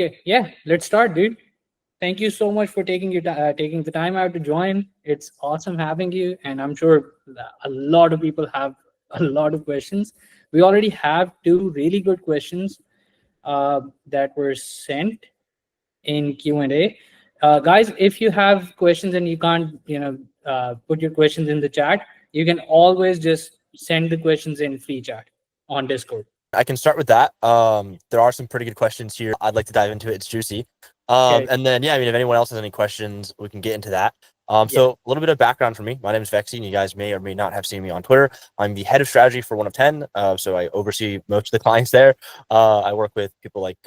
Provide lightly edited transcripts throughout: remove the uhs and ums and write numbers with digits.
Okay, yeah, let's start, dude. Thank you so much for taking the time out to join. It's awesome having you, and I'm sure a lot of people have a lot of questions. We already have two really good questions that were sent in Q&A. Guys, if you have questions and you can't, put your questions in the chat, you can always just send the questions in free chat on Discord. I can start with that. There are some pretty good questions here. I'd like to dive into it. It's juicy. Okay. And then, yeah, I mean, if anyone else has any questions, we can get into that. So a little bit of background for me. My name is Vexian. You guys may or may not have seen me on Twitter. I'm the head of strategy for 1 of 10. So I oversee most of the clients there. I work with people like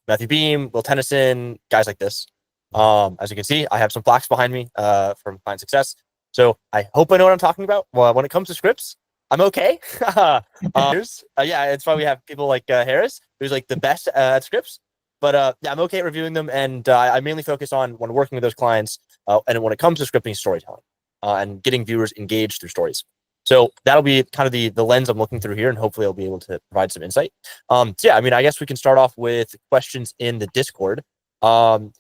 Matthew Beam, Will Tennyson, guys like this. As you can see, I have some plaques behind me from client success. So I hope I know what I'm talking about. Well, when it comes to scripts, I'm okay. Yeah, it's why we have people like Harris, who's like the best at scripts. But yeah, I'm okay at reviewing them, and I mainly focus on when working with those clients, and when it comes to scripting, storytelling, and getting viewers engaged through stories. So that'll be kind of the lens I'm looking through here, and hopefully I'll be able to provide some insight. So yeah, I mean, I guess we can start off with questions in the Discord. So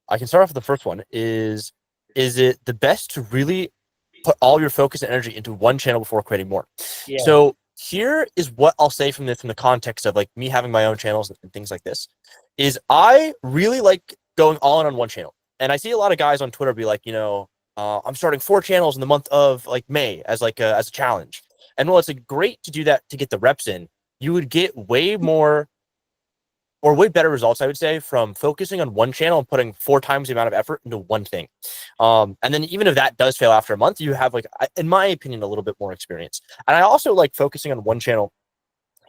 I can start off with the first one. Is it the best to really put all your focus and energy into one channel before creating more? Yeah. So here is what I'll say from the context of like me having my own channels and things like this, is I really like going all in on one channel. And I see a lot of guys on Twitter be like, I'm starting 4 channels in the month of like May as like as a challenge. And while it's like great to do that to get the reps in, you would get way more or way better results, I would say, from focusing on one channel and putting 4 times the amount of effort into one thing. And then even if that does fail after a month, you have, like, in my opinion, a little bit more experience. And I also like focusing on one channel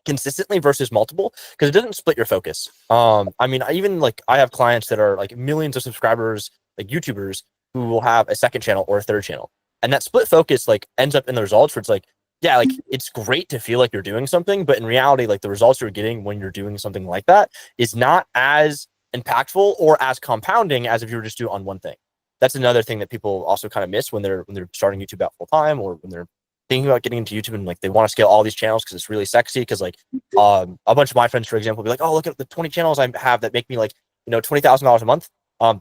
consistently versus multiple, because it doesn't split your focus. I mean, I have clients that are like millions of subscribers, like YouTubers, who will have a second channel or a third channel. And that split focus like ends up in the results where it's like, yeah, like it's great to feel like you're doing something, but in reality, like the results you're getting when you're doing something like that is not as impactful or as compounding as if you were just doing on one thing. That's another thing that people also kind of miss when they're starting YouTube out full time, or when they're thinking about getting into YouTube and like they want to scale all these channels because it's really sexy. Because like a bunch of my friends, for example, will be like, oh, look at the 20 channels I have that make me like $20,000 a month.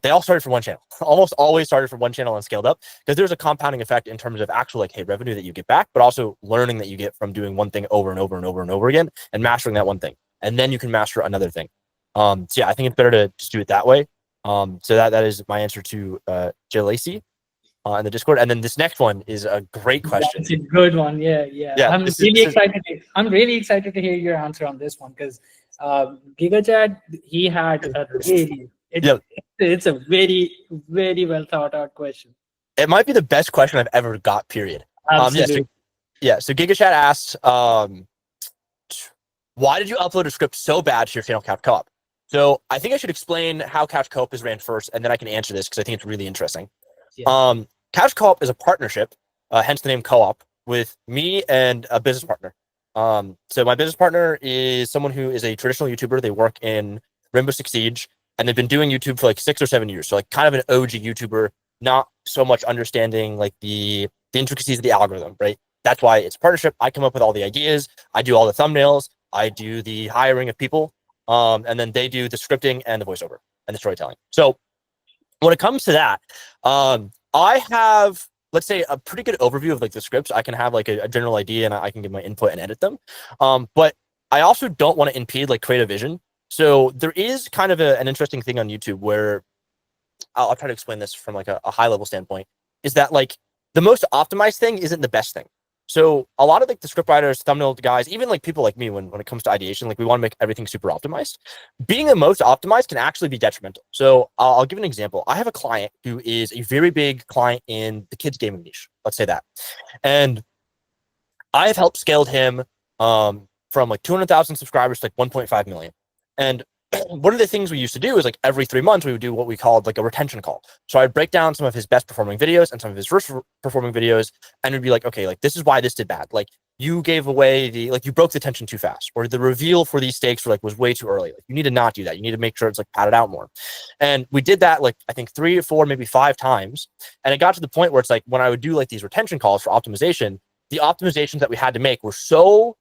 They all started from one channel. Almost always started from one channel and scaled up, because there's a compounding effect in terms of actual like, hey, revenue that you get back, but also learning that you get from doing one thing over and over and over and over again and mastering that one thing. And then you can master another thing. So yeah, I think it's better to just do it that way. So that is my answer to Jill Lacey in the Discord. And then this next one is a great question. It's a good one. Yeah. I'm really excited to hear your answer on this one, because GigaChat, he had a really it's a very, very well thought out question. It might be the best question I've ever got, period. Absolutely. So GigaChat asks, why did you upload a script so bad to your channel Couch Co-op? So I think I should explain how Couch Co-op is ran first, and then I can answer this because I think it's really interesting. Yeah. Couch Co-op is a partnership, hence the name co-op, with me and a business partner. So my business partner is someone who is a traditional YouTuber. They work in Rainbow Six Siege, and they've been doing YouTube for like 6 or 7 years. So like kind of an OG YouTuber, not so much understanding like the intricacies of the algorithm, right? That's why it's a partnership. I come up with all the ideas. I do all the thumbnails. I do the hiring of people. And then they do the scripting and the voiceover and the storytelling. So when it comes to that, I have, let's say, a pretty good overview of like the scripts. I can have like a general idea, and I can give my input and edit them. But I also don't want to impede like creative vision. So there is kind of an interesting thing on YouTube where I'll try to explain this from like a high level standpoint, is that like the most optimized thing isn't the best thing. So a lot of like the script writers, thumbnail guys, even like people like me, when it comes to ideation, like we want to make everything super optimized. Being the most optimized can actually be detrimental. So I'll give an example. I have a client who is a very big client in the kids gaming niche. Let's say that. And I have helped scaled him from like 200,000 subscribers to like 1.5 million. And one of the things we used to do is like every 3 months, we would do what we called like a retention call. So I'd break down some of his best performing videos and some of his worst performing videos. And it'd be like, okay, like this is why this did bad. Like you gave away you broke the tension too fast, or the reveal for these stakes was way too early. Like you need to not do that. You need to make sure it's like padded out more. And we did that like, I think 3 or 4, maybe 5 times. And it got to the point where it's like, when I would do like these retention calls for optimization, the optimizations that we had to make were so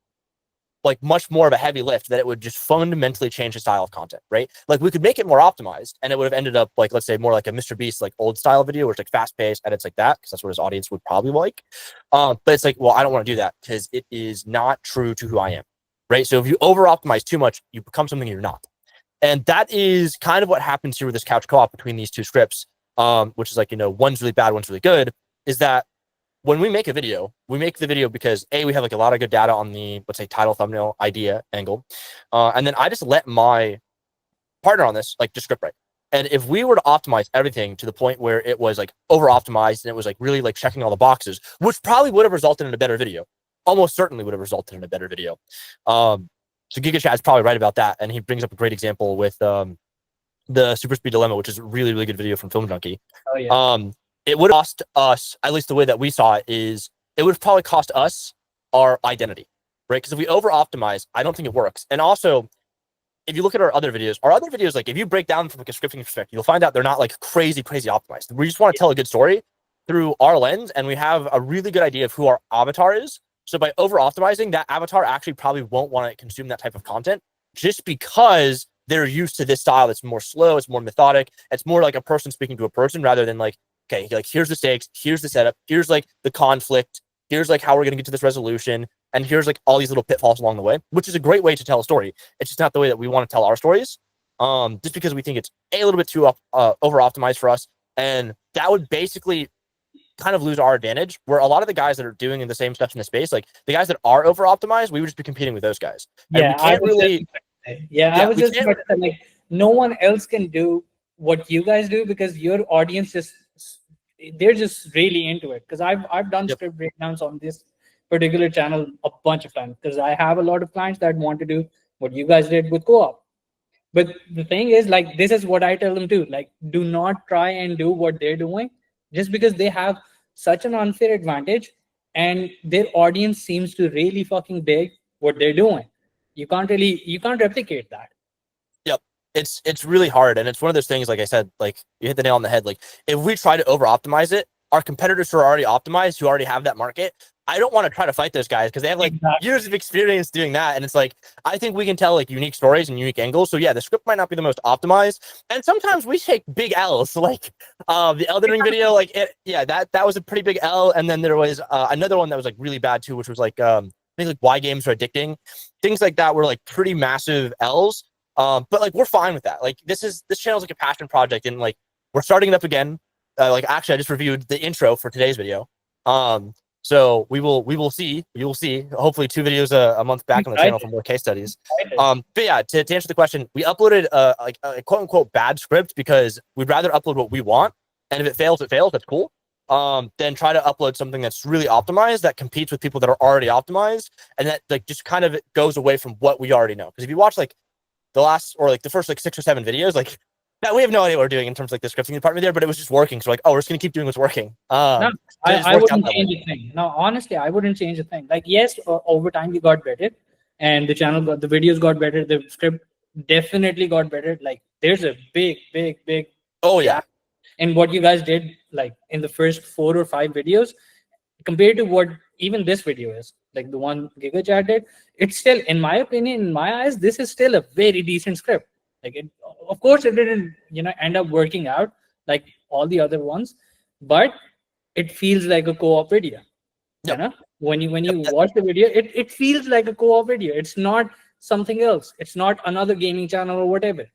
like much more of a heavy lift that it would just fundamentally change the style of content, right? Like we could make it more optimized and it would have ended up like, let's say more like a Mr. Beast, like old style video where it's like fast paced edits like that, because that's what his audience would probably like. But it's like, well, I don't want to do that because it is not true to who I am, right? So if you over optimize too much, you become something you're not. And that is kind of what happens here with this couch co-op between these two scripts, which is like, you know, one's really bad, one's really good, is that when we make a video, we make the video because A, we have like a lot of good data on the, let's say, title, thumbnail, idea, angle. And then I just let my partner on this, like, just script write. And if we were to optimize everything to the point where it was like over optimized and it was like really like checking all the boxes, which probably would have resulted in a better video, almost certainly would have resulted in a better video. So Giga Chad's probably right about that. And he brings up a great example with the Super Speed Dilemma, which is a really, really good video from Film Junkie. Oh, yeah. It would cost us, at least the way that we saw it, is it would probably cost us our identity, right? Because if we over optimize, I don't think it works. And also, if you look at our other videos, like if you break down from like a scripting perspective, you'll find out they're not like crazy optimized. We just want to tell a good story through our lens, and we have a really good idea of who our avatar is. So by over optimizing, that avatar actually probably won't want to consume that type of content just because they're used to this style that's more slow, it's more methodic, it's more like a person speaking to a person rather than like, okay, like here's the stakes, here's the setup, here's like the conflict, here's like how we're gonna get to this resolution, and here's like all these little pitfalls along the way, which is a great way to tell a story. It's just not the way that we want to tell our stories, just because we think it's a little bit too over optimized for us, and that would basically kind of lose our advantage. Where a lot of the guys that are doing the same stuff in the space, like the guys that are over optimized, we would just be competing with those guys. And Yeah, I was just about to say, like, no one else can do what you guys do because your audience they're just really into it. Because I've done script breakdowns on this particular channel a bunch of times because I have a lot of clients that want to do what you guys did with co-op. But the thing is, like, this is what I tell them too. Like, do not try and do what they're doing just because they have such an unfair advantage and their audience seems to really fucking dig what they're doing. You can't replicate that. Yep. It's really hard. And it's one of those things, like I said, like you hit the nail on the head. Like if we try to over optimize it, our competitors who are already optimized, who already have that market, I don't want to try to fight those guys because they have like years of experience doing that. And it's like, I think we can tell like unique stories and unique angles. So yeah, the script might not be the most optimized. And sometimes we take big L's. So like the Elden Ring video, like that was a pretty big L. And then there was another one that was like really bad too, which was like, I think like why games are addicting. Things like that were like pretty massive L's. But like, we're fine with that. Like this channel is like a passion project and like, we're starting it up again. Like actually I just reviewed the intro for today's video. So we will see. Hopefully 2 videos a month back on the channel for more case studies. But yeah, to answer the question, we uploaded like a quote unquote bad script because we'd rather upload what we want, and if it fails, that's cool. Then try to upload something that's really optimized that competes with people that are already optimized, and that like just kind of goes away from what we already know. Because if you watch like the first like 6 or 7 videos, like that we have no idea what we're doing in terms of like the scripting department there, but it was just working. So like, oh, we're just gonna keep doing what's working. No, I wouldn't change a thing. No, honestly, I wouldn't change a thing. Like, yes, over time we got better, and the videos got better. The script definitely got better. Like, there's a big. Oh yeah. And what you guys did, like in the first 4 or 5 videos, compared to what even this video is, like the one Giga Chat did, it's still, in my opinion, in my eyes, this is still a very decent script. Like, of course, it didn't, end up working out like all the other ones, but it feels like a co-op video. Yep. When you watch the video, it feels like a co-op video. It's not something else. It's not another gaming channel or whatever.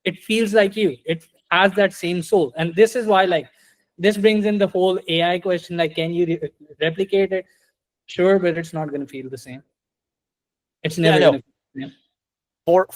It feels like you. It has that same soul, and this is why, like, this brings in the whole AI question. Like, can you replicate it? Sure, but it's not going to feel the same. It's never going to feel the same.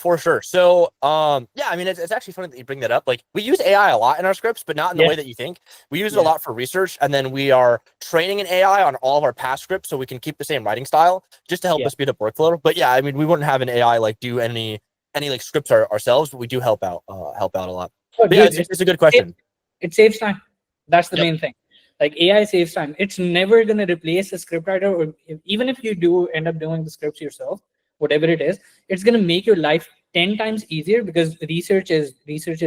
For sure. So yeah, I mean it's actually funny that you bring that up. Like we use AI a lot in our scripts, but not in the way that you think. We use it a lot for research, and then we are training an AI on all of our past scripts so we can keep the same writing style just to help us speed up workflow. But yeah, I mean we wouldn't have an AI like do any like scripts ourselves, but we do help out a lot. Oh, yeah, it's a good question. It saves time. That's the main thing. Like AI saves time. It's never gonna replace a scriptwriter, or even if you do end up doing the scripts yourself, whatever it is, it's going to make your life 10 times easier because research is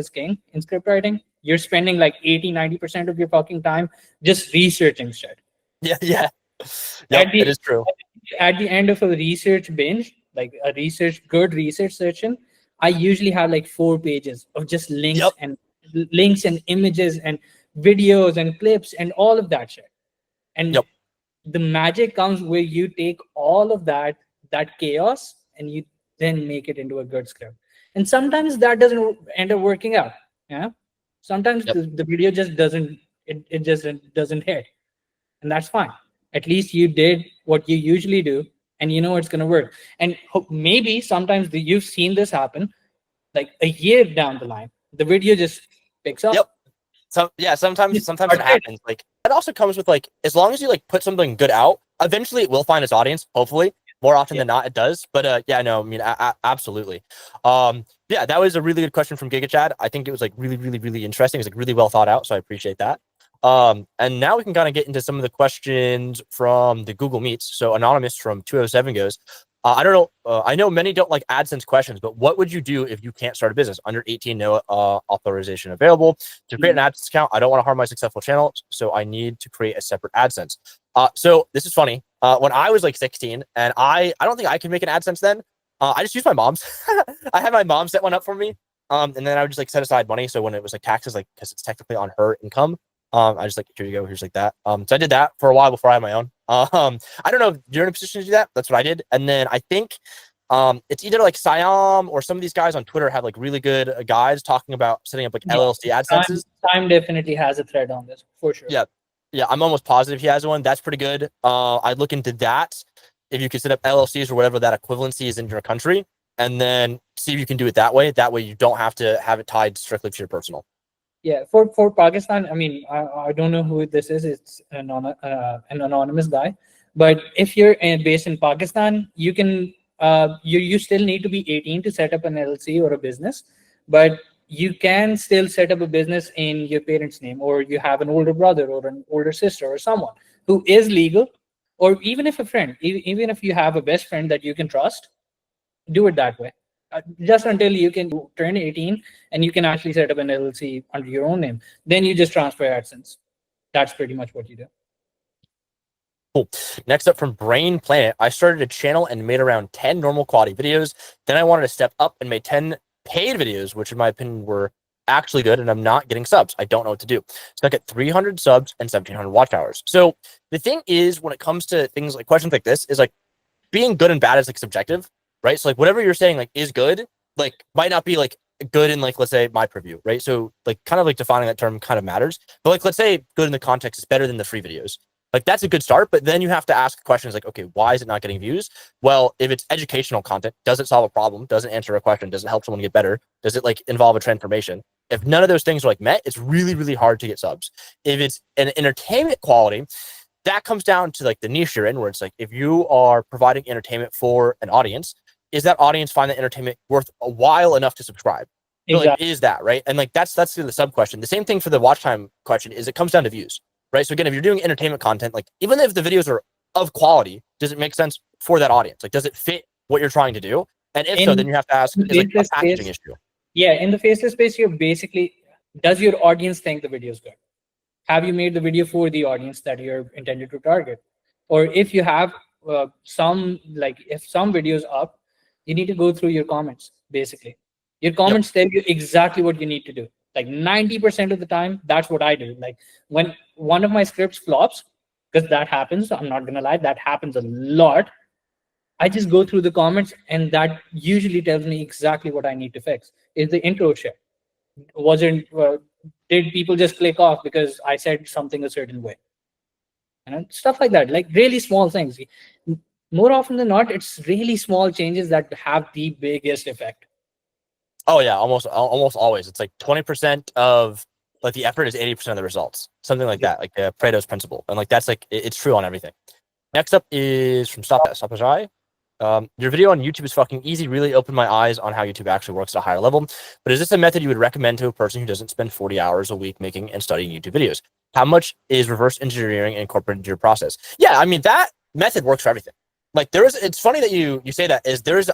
king in script writing. You're spending like 80-90% of your fucking time just researching shit. Yeah. It is true. At the end of a research binge, like a good research section, I usually have like 4 pages of just Yep. links and images and videos and clips and all of that shit. And Yep. the magic comes where you take all of that chaos and you then make it into a good script. And sometimes that doesn't end up working out. Yeah. Sometimes Yep. the video just it just doesn't hit. And that's fine. At least you did what you usually do and you know it's going to work. And maybe sometimes you've seen this happen like a year down the line. The video just picks up. Yep. So yeah, sometimes it But happens. Like it also comes with like as long as you like put something good out, eventually it will find its audience. Hopefully, more often yeah. than not, it does. But yeah, no, I mean, absolutely. Yeah, that was a really good question from Giga Chad. I think it was like really, really, really interesting. It was like really well thought out. So I appreciate that. And now we can kind of get into some of the questions from the Google Meets. So Anonymous from 207 goes, I don't know. I know many don't like AdSense questions, but what would you do if you can't start a business? Under 18, no authorization available. To create an AdSense account, I don't want to harm my successful channel, so I need to create a separate AdSense. So this is funny. When I was like 16, and I don't think I could make an AdSense then. I just used my mom's. I had my mom set one up for me, and then I would just like set aside money. So when it was like taxes, like because it's technically on her income, I just like, here you go, here's like that. So I did that for a while before I had my own. I don't know if you're in a position to do that. That's what I did. And then I think it's either like Siam or some of these guys on Twitter have like really good guides talking about setting up like LLC AdSenses. Time definitely has a thread on this for sure. Yeah. Yeah. I'm almost positive he has one. That's pretty good. I'd look into that if you could set up LLCs or whatever that equivalency is in your country, and then see if you can do it that way. That way you don't have to have it tied strictly to your personal. Yeah, for Pakistan, I mean, I don't know who this is. It's an anonymous guy, but if you're based in Pakistan, you can you still need to be 18 to set up an LLC or a business, but you can still set up a business in your parents' name, or you have an older brother or an older sister or someone who is legal, or even if a friend, even if you have a best friend that you can trust, do it that way. Just until you can turn 18 and you can actually set up an LLC under your own name. Then you just transfer AdSense. That's pretty much what you do. Cool. Next up from Brain Planet, I started a channel and made around 10 normal quality videos. Then I wanted to step up and made 10 paid videos, which in my opinion were actually good, and I'm not getting subs. I don't know what to do. So I get 300 subs and 1,700 watch hours. So the thing is, when it comes to things like questions like this, is like being good and bad is like subjective, right? So like whatever you're saying like is good, like might not be like good in like, let's say my preview, right? So like kind of like defining that term kind of matters. But like, let's say good in the context is better than the free videos. Like that's a good start, but then you have to ask questions like, okay, why is it not getting views? Well, if it's educational content, does it solve a problem? Does it answer a question? Does it help someone get better? Does it like involve a transformation? If none of those things are like met, it's really, really hard to get subs. If it's an entertainment quality, that comes down to like the niche you're in, where it's like, if you are providing entertainment for an audience, is that audience find the entertainment worth a while enough to subscribe? So like, is that right? And like that's the sub question. The same thing for the watch time question is it comes down to views, right? So again, if you're doing entertainment content, like even if the videos are of quality, does it make sense for that audience? Like, does it fit what you're trying to do? And if so, then you have to ask, is like a packaging issue. Yeah, in the faceless space, you're basically, does your audience think the video is good? Have you made the video for the audience that you're intended to target? Or if you have if some videos up, you need to go through your comments, basically. Your comments tell you exactly what you need to do. Like 90% of the time, that's what I do. Like when one of my scripts flops, because that happens, I'm not gonna lie, that happens a lot. I just go through the comments, and that usually tells me exactly what I need to fix. Is the intro shit? Wasn't Did people just click off because I said something a certain way? And stuff like that, like really small things. More often than not, it's really small changes that have the biggest effect. Oh yeah, almost always. It's like 20% of like the effort is 80% of the results, something like that, like Pareto's principle, and like that's like it's true on everything. Next up is from Stopajai. Your video on YouTube is fucking easy. Really opened my eyes on how YouTube actually works at a higher level. But is this a method you would recommend to a person who doesn't spend 40 hours a week making and studying YouTube videos? How much is reverse engineering incorporated into your process? Yeah, I mean that method works for everything. Like it's funny that you say that.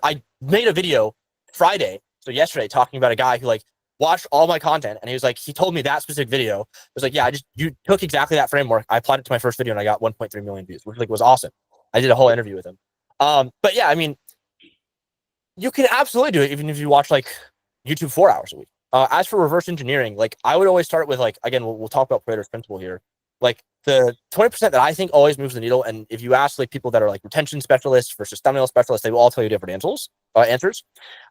I made a video Friday, so yesterday, talking about a guy who like watched all my content, and he was like, he told me that specific video. It was like, yeah, you took exactly that framework. I applied it to my first video, and I got 1.3 million views, which like was awesome. I did a whole interview with him. But yeah, I mean, You can absolutely do it even if you watch like YouTube 4 hours a week. As for reverse engineering, like I would always start with like, again, we'll talk about Pareto's principle here. Like the 20% that I think always moves the needle. And if you ask like people that are like retention specialists versus thumbnail specialists, they will all tell you different answers.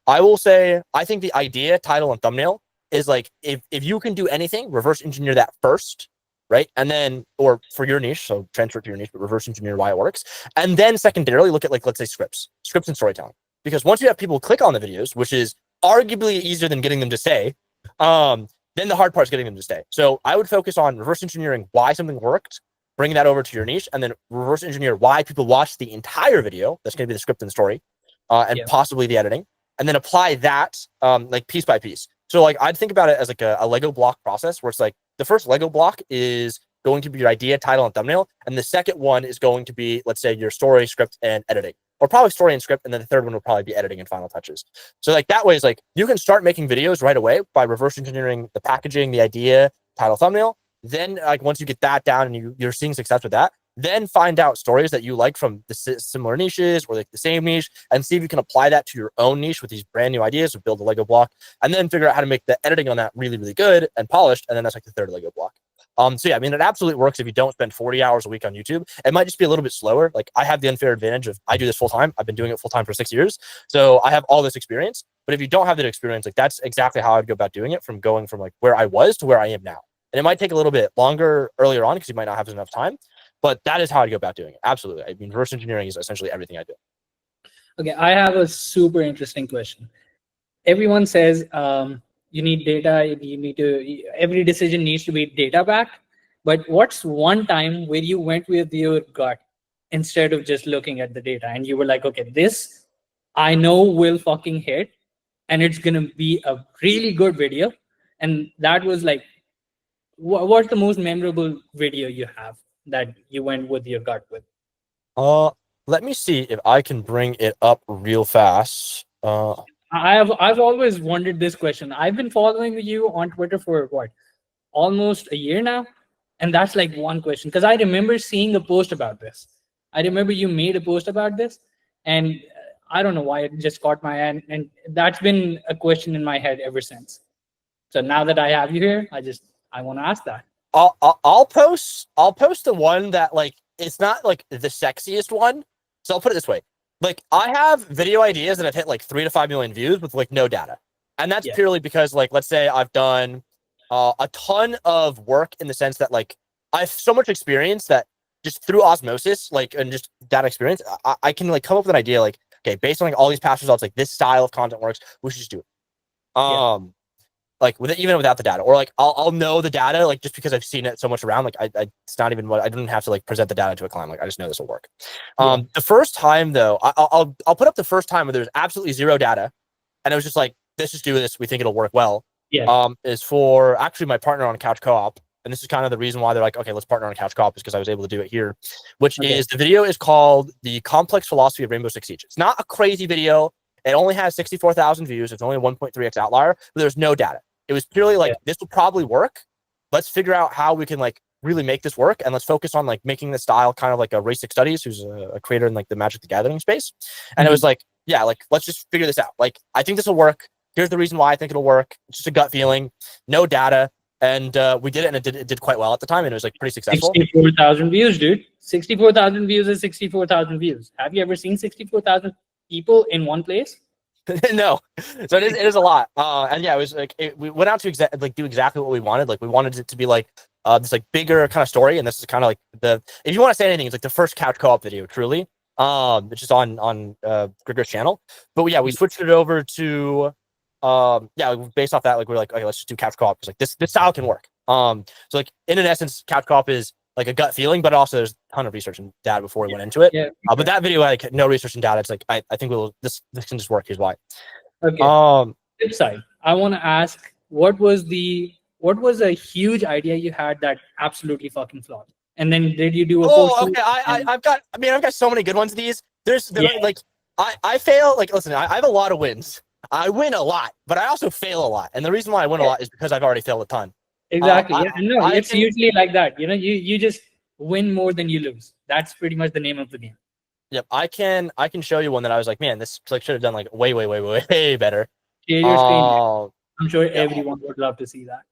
I will say, I think the idea, title, and thumbnail is like, if you can do anything, reverse engineer that first, right? And then, or for your niche, so transfer it to your niche, but reverse engineer why it works. And then secondarily, look at like, let's say scripts and storytelling. Because once you have people click on the videos, which is arguably easier than getting them to stay, then the hard part is getting them to stay. So I would focus on reverse engineering why something worked, bring that over to your niche, and then reverse engineer why people watch the entire video. That's going to be the script and story, and possibly the editing, and then apply that like piece by piece. So like I'd think about it as like a Lego block process where it's like the first Lego block is going to be your idea, title, and thumbnail, and the second one is going to be, let's say, your story, script, and editing. Or probably story and script, and then the third one will probably be editing and final touches. So like that way is like you can start making videos right away by reverse engineering the packaging, the idea, title, thumbnail. Then like once you get that down and you're seeing success with that, then find out stories that you like from the similar niches or like the same niche, and see if you can apply that to your own niche with these brand new ideas or build a Lego block, and then figure out how to make the editing on that really, really good and polished. And then that's like the third Lego block. So yeah, I mean, it absolutely works if you don't spend 40 hours a week on YouTube. It might just be a little bit slower. Like I have the unfair advantage of I do this full time. I've been doing it full time for 6 years. So I have all this experience. But if you don't have that experience, like that's exactly how I'd go about doing it, from going from like where I was to where I am now. And it might take a little bit longer earlier on because you might not have enough time. But that is how I'd go about doing it. Absolutely. I mean, reverse engineering is essentially everything I do. Okay, I have a super interesting question. Everyone says you need data, every decision needs to be data backed. But what's one time where you went with your gut instead of just looking at the data and you were like, okay, this I know will fucking hit and it's going to be a really good video. And that was like, what's the most memorable video you have that you went with your gut with? Let me see if I can bring it up real fast. I've always wondered this question. I've been following you on Twitter for what, almost a year now, and that's like one question because I remember seeing a post about this. I remember you made a post about this, and I don't know why it just caught my eye, and that's been a question in my head ever since. So now that I have you here, I want to ask that. I'll post the one that like it's not like the sexiest one. So I'll put it this way. Like I have video ideas that have hit like 3 to 5 million views with like no data. And that's purely because like, let's say I've done a ton of work in the sense that like I have so much experience that just through osmosis, like, and just that experience, I can like come up with an idea like, okay, based on like all these past results, like this style of content works, we should just do it. Like with it, even without the data, or like I'll know the data like just because I've seen it so much around. Like it's not even what I didn't have to like present the data to a client. Like I just know this will work. The first time though, I'll put up the first time where there's absolutely zero data, and it was just like, let's just do this. We think it'll work well. Is for actually my partner on Couch Co-op, and this is kind of the reason why they're like, okay, let's partner on Couch Co-op, is because I was able to do it here. Which is, the video is called "The Complex Philosophy of Rainbow Six Siege." It's not a crazy video. It only has 64,000 views. It's only a 1.3x outlier, but there's no data. It was purely like, this will probably work. Let's figure out how we can like really make this work. And let's focus on like making the style kind of like a Race Six Studies, who's a creator in like the Magic the Gathering space. And it was like, yeah, like, let's just figure this out. Like, I think this will work. Here's the reason why I think it'll work. It's just a gut feeling, no data. And we did it, and it did quite well at the time. And it was like pretty successful. 64,000 views, dude. 64,000 views is 64,000 views. Have you ever seen 64,000 people in one place? No, so it is a lot, and yeah, it was like we went out to do exactly what we wanted. Like we wanted it to be like this like bigger kind of story, and this is kind of like if you want to say anything, it's like the first Couch Co-op video, truly. It's just on Grigor's channel. But yeah, we switched it over to based off that, like we're like, okay, let's just do Couch Co-op because like this style can work. So like in essence, Couch Co-op is like a gut feeling, but also there's a ton of research and data before we went into it. But that video, like no research and data. It's like I think this can just work. Here's why. Okay. Flip side, I want to ask, what was a huge idea you had that absolutely fucking flopped? And then did you do a okay. I've got so many good ones. Like I fail. Like listen, I have a lot of wins. I win a lot, but I also fail a lot. And the reason why I win a lot is because I've already failed a ton. Exactly. It's usually like that. You just win more than you lose. That's pretty much the name of the game. Yep, I can show you one that I was like, man, this like should have done like way, way, way, way, way better. Share your screen. Um, I'm sure yeah, everyone would love to see that.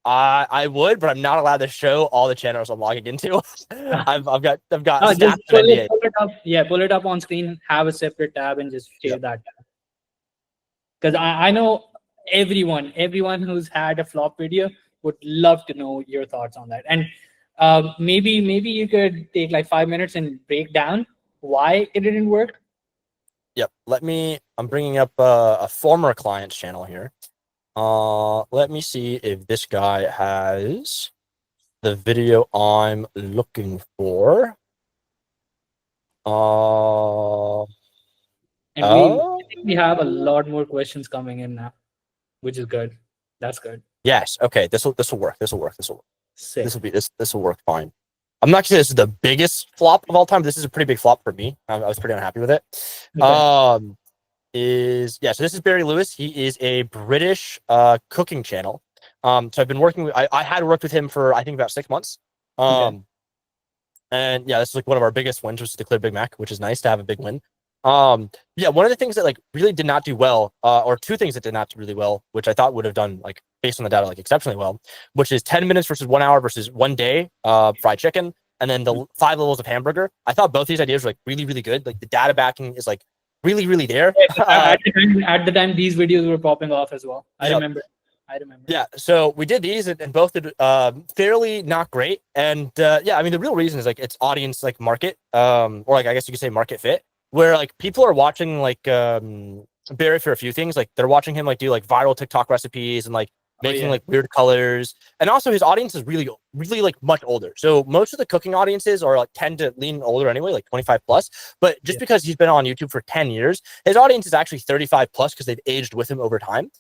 I would, but I'm not allowed to show all the channels I'm logging into. I've got No, staff just and NDA. pull it up. Yeah, pull it up on screen. Have a separate tab and just share Yep. that. Because I know everyone who's had a flop video would love to know your thoughts on that. And maybe you could take like 5 minutes and break down why it didn't work. Yep. I'm bringing up a former client's channel here. Let me see if this guy has the video I'm looking for. And I think we have a lot more questions coming in now, which is good. That's good. Yes. Okay. This will work. This will work. Sick. This will work fine. I'm not gonna say this is the biggest flop of all time. This is a pretty big flop for me. I was pretty unhappy with it. Okay. So this is Barry Lewis. He is a British cooking channel. So I've been working with I had worked with him for I think about 6 months. Okay. And yeah, this is like one of our biggest wins, which is the Clear Big Mac, which is nice to have a big win. Yeah, one of the things that like really did not do well, or two things that did not do really well, which I thought would have done like based on the data like exceptionally well, which is 10 minutes versus 1 hour versus 1 day fried chicken, and then the 5 levels of hamburger. I thought both these ideas were like really, really good. Like the data backing is like really, really there. At the time, these videos were popping off as well. I remember. Yeah, so we did these and both did fairly not great. And yeah, I mean the real reason is like it's audience like market, or like I guess you could say market fit, where like people are watching like Barry for a few things. Like they're watching him like do like viral TikTok recipes and like making like weird colors. And also his audience is really, really like much older. So most of the cooking audiences are like tend to lean older anyway, like 25 plus. But just because he's been on YouTube for 10 years, his audience is actually 35 plus because they've aged with him over time.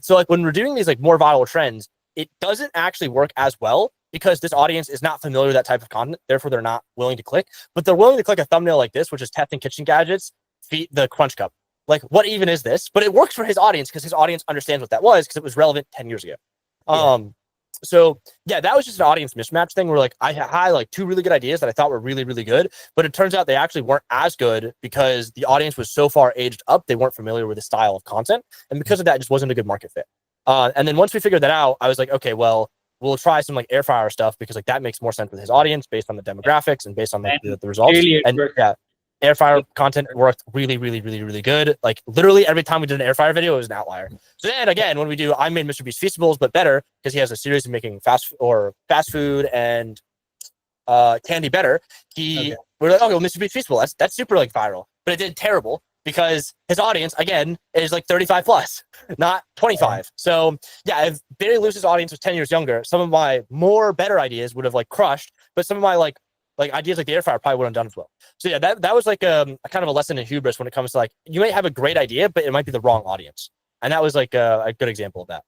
So like when we're doing these like more viral trends, it doesn't actually work as well because this audience is not familiar with that type of content. Therefore, they're not willing to click, but they're willing to click a thumbnail like this, which is testing kitchen gadgets, feed the crunch cup. Like, what even is this? But it works for his audience because his audience understands what that was because it was relevant 10 years ago. So yeah, that was just an audience mismatch thing where like I had like two really good ideas that I thought were really, really good, but it turns out they actually weren't as good because the audience was so far aged up, they weren't familiar with the style of content. And because of that, it just wasn't a good market fit. And then once we figured that out, I was like, okay, well, we'll try some like air fryer stuff because like that makes more sense with his audience based on the demographics and based on like, the results. And yeah, air fryer content worked really, really, really, really good. Like literally every time we did an air fryer video, it was an outlier. So then again, when we do, I made Mr. Beast Feastables, but better because he has a series of making fast food and candy better. We're like, oh, Mr. Beast Feastable, that's super like viral, but it did terrible because his audience again is like 35 plus, not 25. So yeah, if Barry Lewis's audience was 10 years younger, some of my more better ideas would have like crushed, but some of my like ideas like the air fryer probably wouldn't have done as well. So yeah, that was like a kind of a lesson in hubris when it comes to like you might have a great idea, but it might be the wrong audience, and that was like a good example of that.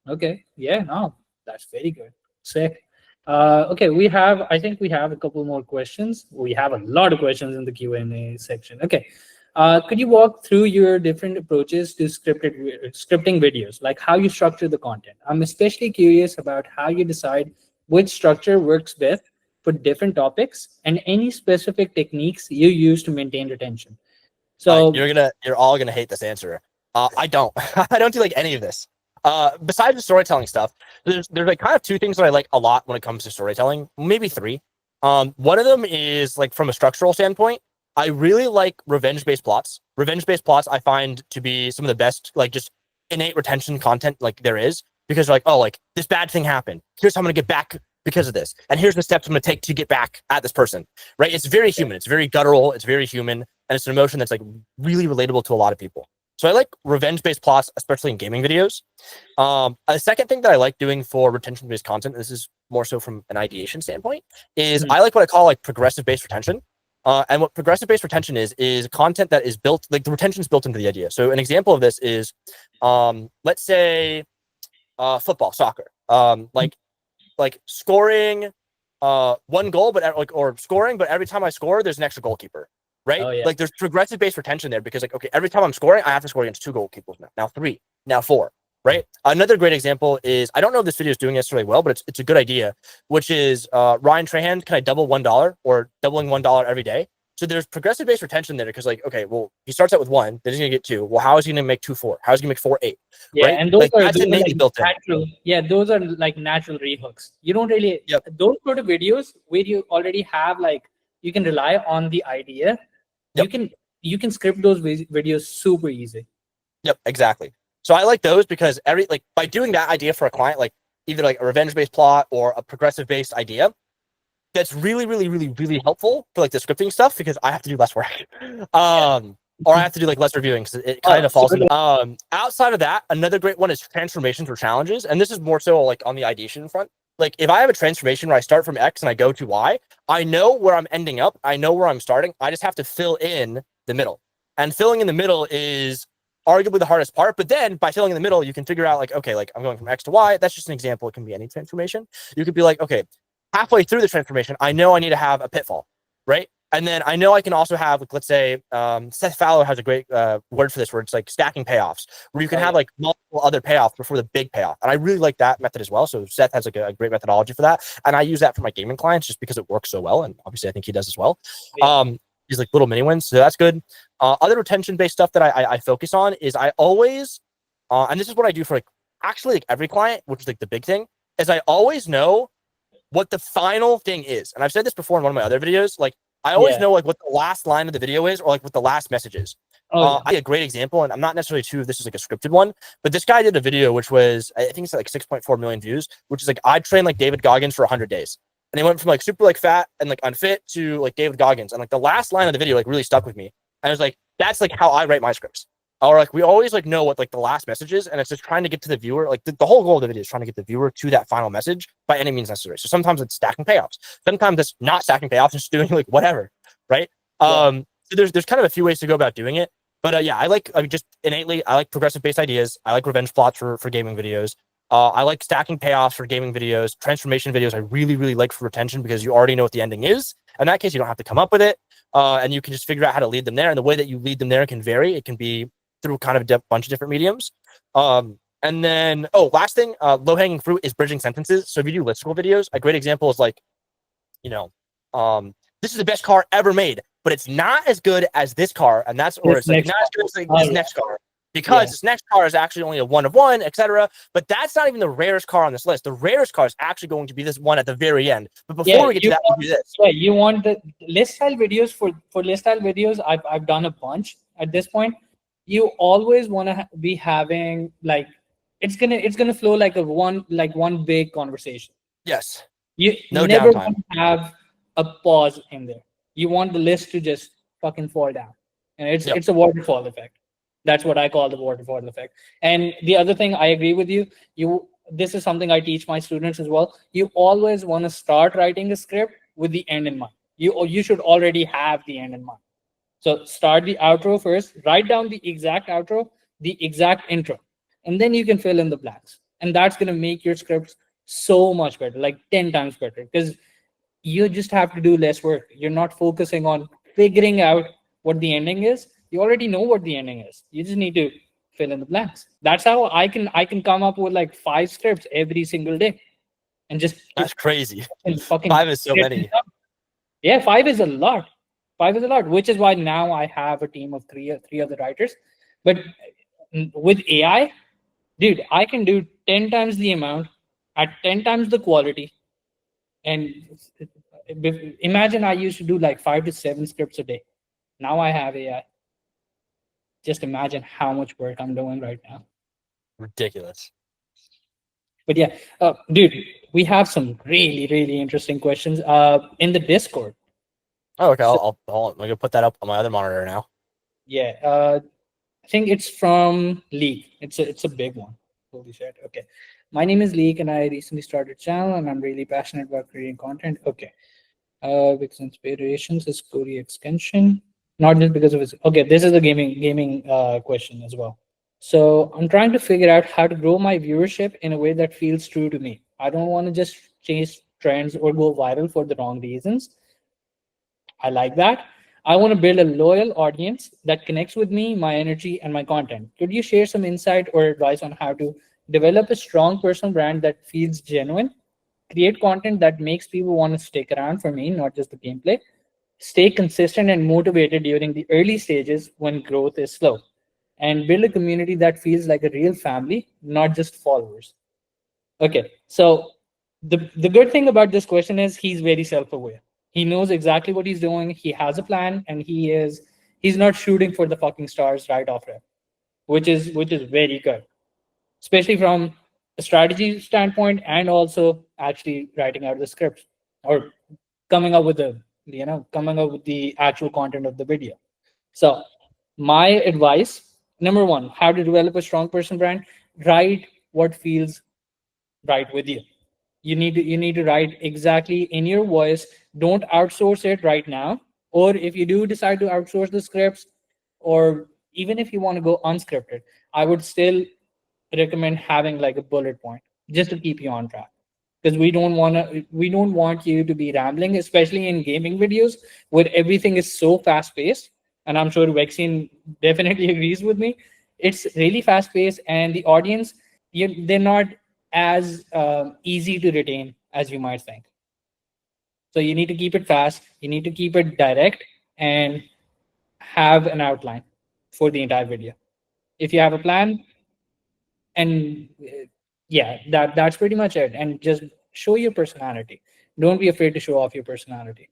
Okay, yeah, no, that's very good. Sick. Okay, I think we have a couple more questions. We have a lot of questions in the Q&A section. Okay, could you walk through your different approaches to scripting videos, like how you structure the content? I'm especially curious about how you decide which structure works best for different topics and any specific techniques you use to maintain retention. So you're all gonna hate this answer. I don't. I don't do like any of this. Besides the storytelling stuff, there's like kind of two things that I like a lot when it comes to storytelling, maybe three. One of them is like from a structural standpoint, I really like revenge-based plots. Revenge-based plots I find to be some of the best, like just innate retention content like there is, because you're like, oh, like this bad thing happened. Here's how I'm gonna get back because of this. And here's the steps I'm gonna take to get back at this person. Right? It's very human, it's very guttural, it's very human, and it's an emotion that's like really relatable to a lot of people. So I like revenge-based plots, especially in gaming videos. A second thing that I like doing for retention-based content, this is more so from an ideation standpoint, is I like what I call like progressive-based retention. And what progressive-based retention is content that is built, like the retention is built into the idea. So an example of this is, let's say, football, soccer, like scoring one goal, but or scoring, but every time I score, there's an extra goalkeeper. Right? Oh, yeah. Like there's progressive based retention there because like, okay, every time I'm scoring, I have to score against 2 goalkeepers now 3, now 4, right? Another great example is, I don't know if this video is doing necessarily well, but it's a good idea, which is Ryan Trahan, can I double $1 or doubling $1 every day? So there's progressive based retention there because like, okay, well, he starts out with 1, then he's gonna get 2. Well, how is he gonna make 2 4? How is he gonna make 4 8? Yeah, Right? and Like that's innately like built in. natural. Yeah, those are like natural rehooks. You don't really those sort of videos where you already have like you can rely on the idea. You can script those videos super easy. Yep, exactly. So I like those because by doing that idea for a client, like either like a revenge based plot or a progressive based idea, that's really, really, really, really helpful for like the scripting stuff because I have to do less work. Or I have to do like less reviewing because it kind of falls into outside of that, another great one is transformations or challenges. And this is more so like on the ideation front. Like if I have a transformation where I start from X and I go to Y, I know where I'm ending up. I know where I'm starting. I just have to fill in the middle. And filling in the middle is arguably the hardest part. But then by filling in the middle, you can figure out like, okay, like I'm going from X to Y. That's just an example. It can be any transformation. You could be like, okay, halfway through the transformation, I know I need to have a pitfall, right? And then I know I can also have, like, let's say, Seth Fowler has a great word for this, where it's like stacking payoffs, where you can have like multiple other payoffs before the big payoff. And I really like that method as well. So Seth has like a great methodology for that. And I use that for my gaming clients just because it works so well. And obviously I think he does as well. These like little mini wins. So that's good. Other retention-based stuff that I focus on is I always, and this is what I do for like actually like every client, which is like the big thing, is I always know what the final thing is. And I've said this before in one of my other videos. Like I always know like what the last line of the video is, or like what the last message is. I had a great example, and I'm not necessarily sure if this is like a scripted one, but this guy did a video which was, I think it's like 6.4 million views, which is like I trained like David Goggins for 100 days. And he went from like super like fat and like unfit to like David Goggins. And like the last line of the video like really stuck with me. And I was like, that's like how I write my scripts. Or like we always like know what like the last message is, and it's just trying to get to the viewer. Like the whole goal of the video is trying to get the viewer to that final message by any means necessary. So sometimes it's stacking payoffs. Sometimes it's not stacking payoffs, just doing like whatever, right? So there's kind of a few ways to go about doing it. But just innately, I like progressive based ideas. I like revenge plots for gaming videos. I like stacking payoffs for gaming videos. Transformation videos I really, really like for retention because you already know what the ending is. In that case, you don't have to come up with it. And you can just figure out how to lead them there. And the way that you lead them there can vary. It can be through kind of a bunch of different mediums. And then, last thing, low-hanging fruit is bridging sentences. So if you do listicle videos, a great example is like, this is the best car ever made, but it's not as good as this car. And that's, or it's like not as good as like this next car. Because this next car is actually only a 1 of 1, etc. But that's not even the rarest car on this list. The rarest car is actually going to be this one at the very end. But before we get to that, we'll do this. Yeah, you want the list style videos for list style videos. I've done a bunch at this point. You always want to be having like it's gonna flow like one big conversation. Yes. You never want to have a pause in there. You want the list to just fucking fall down, and it's a waterfall effect. That's what I call the waterfall effect. And the other thing, I agree with you. This is something I teach my students as well. You always want to start writing a script with the end in mind. You should already have the end in mind. So start the outro first, write down the exact outro, the exact intro, and then you can fill in the blanks. And that's going to make your scripts so much better, like 10 times better, because you just have to do less work. You're not focusing on figuring out what the ending is. You already know what the ending is. You just need to fill in the blanks. That's how I can come up with like 5 scripts every single day, and that's crazy. Fucking 5 is so many. Yeah, 5 is a lot. 5 is a lot, which is why now I have a team of three other writers. But with AI, dude, I can do 10 times the amount at 10 times the quality. And imagine I used to do like 5 to 7 scripts a day. Now I have AI. Just imagine how much work I'm doing right now. Ridiculous. But yeah, dude, we have some really, really interesting questions in the Discord. Oh, okay. I'm gonna put that up on my other monitor now. Yeah, I think it's from Leek. It's a big one. Holy shit. Okay, my name is Leek, and I recently started a channel, and I'm really passionate about creating content. Okay, because inspirations is Cody extension. Not just because of his. Okay, this is a gaming question as well. So I'm trying to figure out how to grow my viewership in a way that feels true to me. I don't want to just chase trends or go viral for the wrong reasons. I like that. I want to build a loyal audience that connects with me, my energy, and my content. Could you share some insight or advice on how to develop a strong personal brand that feels genuine, create content that makes people want to stick around for me, not just the gameplay, Stay consistent and motivated during the early stages when growth is slow, and build a community that feels like a real family, not just followers. Okay, so the good thing about this question is he's very self-aware. He knows exactly what he's doing. He has a plan, and he's not shooting for the fucking stars right off rip, which is very good, especially from a strategy standpoint, and also actually writing out the scripts or coming up with coming up with the actual content of the video. So my advice, number one, how to develop a strong person brand: write what feels right with you. You need to write exactly in your voice. Don't outsource it right now. Or if you do decide to outsource the scripts, or even if you want to go unscripted, I would still recommend having like a bullet point just to keep you on track, because we don't want you to be rambling, especially in gaming videos where everything is so fast paced. And I'm sure Vexian definitely agrees with me. It's really fast paced, and the audience, they're not as easy to retain as you might think. So you need to keep it fast, you need to keep it direct, and have an outline for the entire video. If you have a plan, and yeah, that's pretty much it. And just show your personality. Don't be afraid to show off your personality.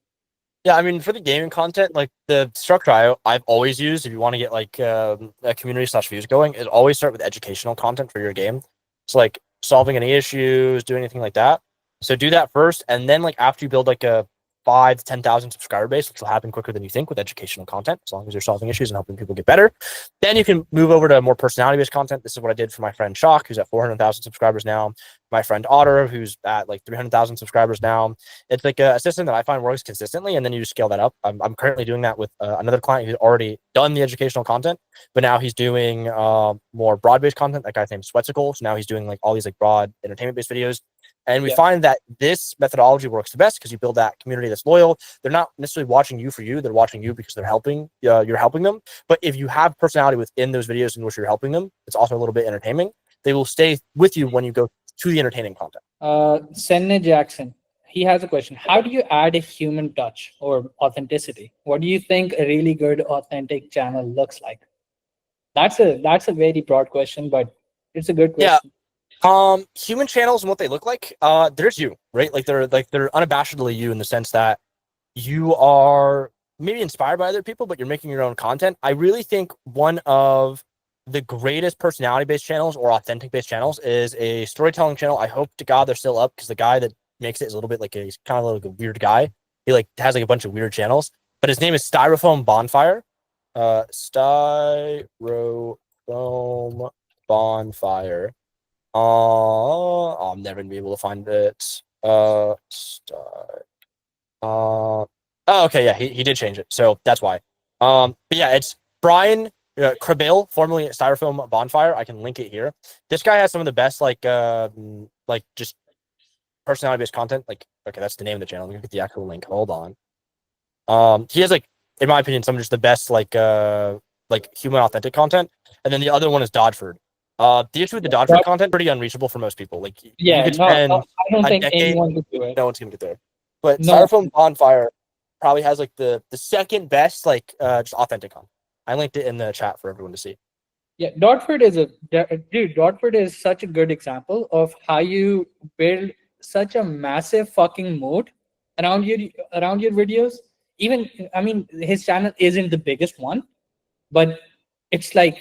Yeah, I mean, for the gaming content, like the structure I've always used, if you want to get like a community slash views going, is always start with educational content for your game. So like solving any issues, doing anything like that. So do that first, and then like after you build like a 5 to 10,000 subscriber base, which will happen quicker than you think with educational content, as long as you're solving issues and helping people get better. Then you can move over to more personality based content. This is what I did for my friend Shock, who's at 400,000 subscribers now. My friend Otter, who's at like 300,000 subscribers now. It's like a system that I find works consistently, and then you just scale that up. I'm currently doing that with another client who's already done the educational content, but now he's doing more broad-based content. That guy's named Swetsicle. So now he's doing like all these like broad entertainment-based videos. And we Yeah. find that this methodology works the best because you build that community that's loyal. They're not necessarily watching you for you; they're watching you because they're helping. You're helping them. But if you have personality within those videos in which you're helping them, it's also a little bit entertaining. They will stay with you when you go to the entertaining content. Senne Jackson, he has a question. How do you add a human touch or authenticity? What do you think a really good authentic channel looks like? That's a very broad question, but it's a good Yeah. question. Human channels and what they look like. There's you, right? They're unabashedly you in the sense that you are maybe inspired by other people, but you're making your own content. I really think one of the greatest personality based channels or authentic based channels is a storytelling channel. I hope to God they're still up because the guy that makes it is a little bit like he's kind of like a weird guy. He like has like a bunch of weird channels, but his name is Styrofoam Bonfire. Styrofoam Bonfire. I'm never gonna be able to find it. Oh, okay, yeah, he did change it, so that's why. But yeah, it's Brian Krabale, formerly at Styrofoam Bonfire. I can link it here. This guy has some of the best like just personality based content. Like, okay, that's the name of the channel. Let me get the actual link. Hold on. He has like, in my opinion, some of just the best like human authentic content. And then the other one is Dodford. The issue with the Dodford content pretty unreachable for most people. Like you Yeah, could no, spend I don't a think decade, anyone could do it. no one's gonna get there. But No. Styrofoam Bonfire probably has like the second best like just authentic content. I linked it in the chat for everyone to see. Yeah, Dotford is such a good example of how you build such a massive fucking moat around your videos. Even, I mean, his channel isn't the biggest one, but it's like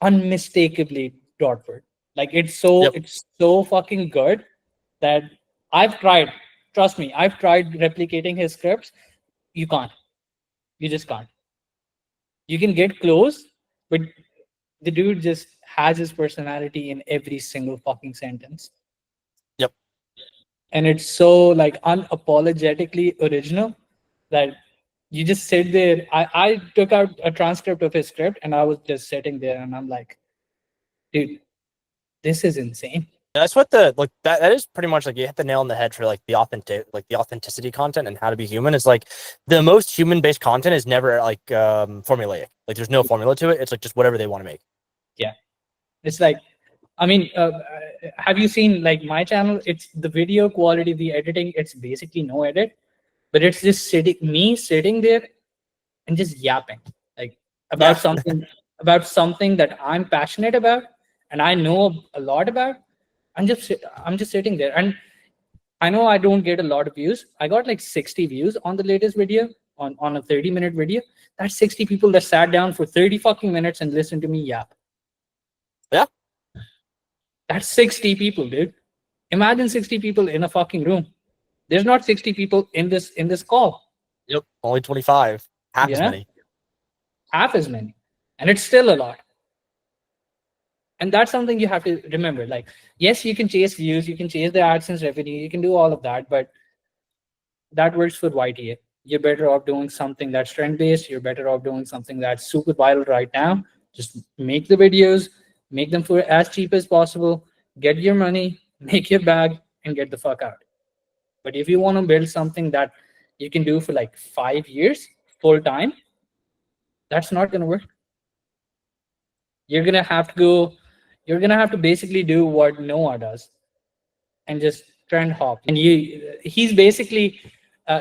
unmistakably Dotford. Like Yep. it's so fucking good that I've tried. Trust me, I've tried replicating his scripts. You can't. You just can't. You can get close, but the dude just has his personality in every single fucking sentence. Yep. And it's so like unapologetically original that you just sit there. I took out a transcript of his script, and I was just sitting there, and I'm like, dude, this is insane. That's what the like that is pretty much like you hit the nail on the head for like the authenticity content and how to be human. Is like the most human based content is never like formulaic. Like there's no formula to it. It's like just whatever they want to make. Yeah. It's like, I mean, have you seen like my channel? It's the video quality, the editing, it's basically no edit. but it's just sitting there and just yapping like Yeah. about something that I'm passionate about and I know a lot about. I'm just sitting there, and I know I don't get a lot of views. I got like 60 views on the latest video, on a 30-minute video. That's 60 people that sat down for 30 fucking minutes and listened to me yap. Yeah. That's 60 people, dude. Imagine 60 people in a fucking room. There's not 60 people in this call. Yep. Only 25. Half as Yeah, many. half as many, and it's still a lot. And that's something you have to remember. Like, yes, you can chase views, you can chase the AdSense revenue, you can do all of that, but that works for YTA. You're better off doing something that's trend based. You're better off doing something that's super viral right now. Just make the videos, make them for as cheap as possible, get your money, make your bag, and get the fuck out. But if you want to build something that you can do for like 5 years full time, that's not going to work. You're going to have to go, you're going to have to basically do what Noah does and just trend hop. And he's basically,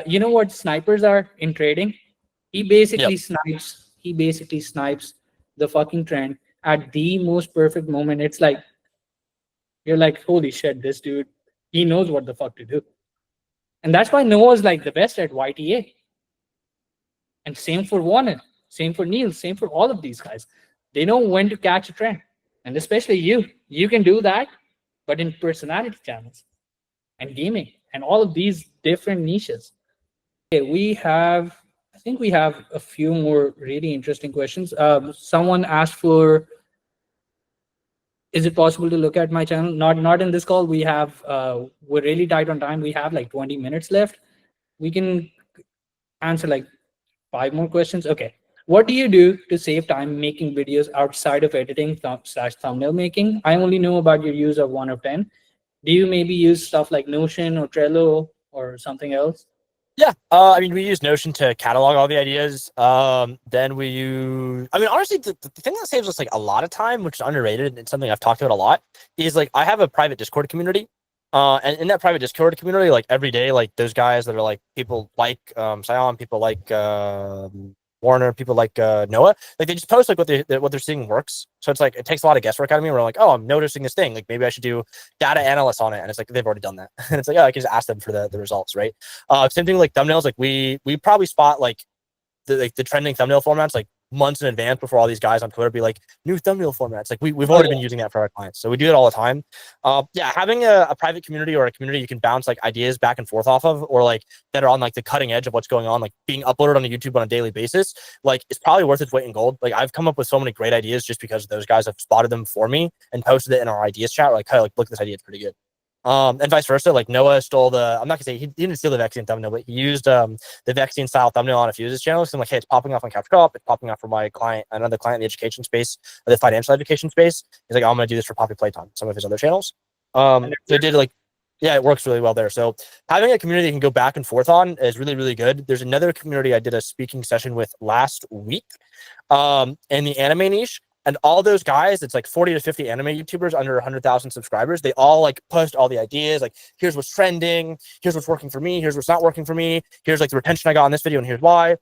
you know what snipers are in trading? He basically Yep. snipes. He basically snipes the fucking trend at the most perfect moment. It's like you're like, holy shit, this dude, he knows what the fuck to do. And that's why Noah's like the best at YTA. And same for Warner, same for Neil, same for all of these guys. They know when to catch a trend. And especially you. You can do that, but in personality channels and gaming and all of these different niches. Okay, I think we have a few more really interesting questions. Someone asked for, is it possible to look at my channel? Not in this call. We're really tight on time. We have like 20 minutes left. We can answer like 5 more questions. Okay. What do you do to save time making videos outside of editing slash thumbnail making? I only know about your use of 1 of 10. Do you maybe use stuff like Notion or Trello or something else? Yeah. I mean, we use Notion to catalog all the ideas. Then we use, I mean, honestly, the thing that saves us like a lot of time, which is underrated and something I've talked about a lot, is like I have a private Discord community. And in that private Discord community, like every day, like those guys that are like people like Sion, people like Warner, people like Noah, like they just post like what they're seeing works. So it's like it takes a lot of guesswork out of me. We're like, oh, I'm noticing this thing. Like maybe I should do data analysts on it, and it's like they've already done that. And it's like, oh, I can just ask them for the results, right? Same thing like thumbnails. Like we probably spot like the trending thumbnail formats like months in advance before all these guys on Twitter be like new thumbnail formats. Like we've already been using that for our clients, so we do it all the time. Yeah, having a private community or a community you can bounce like ideas back and forth off of, or like that are on like the cutting edge of what's going on, like being uploaded on YouTube on a daily basis, like it's probably worth its weight in gold. Like I've come up with so many great ideas just because those guys have spotted them for me and posted it in our ideas chat. Like, hey, like look at this idea, it's pretty good. And vice versa. Like Noah stole I'm not gonna say he didn't steal the Vexian thumbnail, but he used the Vexian style thumbnail on a few of his channels. So I'm like, hey, it's popping off on Couch Co-op, it's popping off for my client, another client in the education space, or the financial education space. He's like, oh, I'm gonna do this for Poppy Playtime, some of his other channels. They did like, yeah, it works really well there. So having a community you can go back and forth on is really, really good. There's another community I did a speaking session with last week in the anime niche. And all those guys, it's like 40 to 50 anime YouTubers under 100,000 subscribers. They all like post all the ideas. Like, here's what's trending. Here's what's working for me. Here's what's not working for me. Here's like the retention I got on this video, and here's why.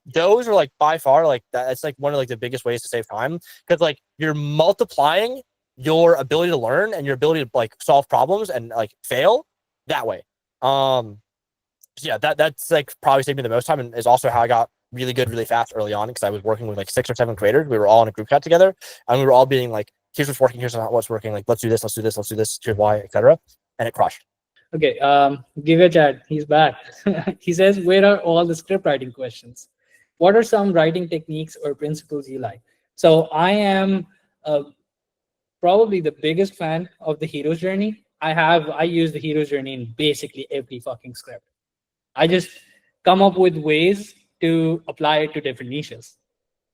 Those are like by far like that's like one of like the biggest ways to save time, because like you're multiplying your ability to learn and your ability to like solve problems and like fail that way. Yeah, that's like probably saved me the most time, and is also how I got really good really fast early on, because I was working with like 6 or 7 creators. We were all in a group chat together, and we were all being like, here's what's working, here's not what's working, like let's do this, let's do this, let's do this, here's why, etc. And it crushed. Okay, give a chat. He's back. He says, where are all the script writing questions? What are some writing techniques or principles you like? So I am probably the biggest fan of the hero's journey. I use the hero's journey in basically every fucking script. I just come up with ways to apply it to different niches,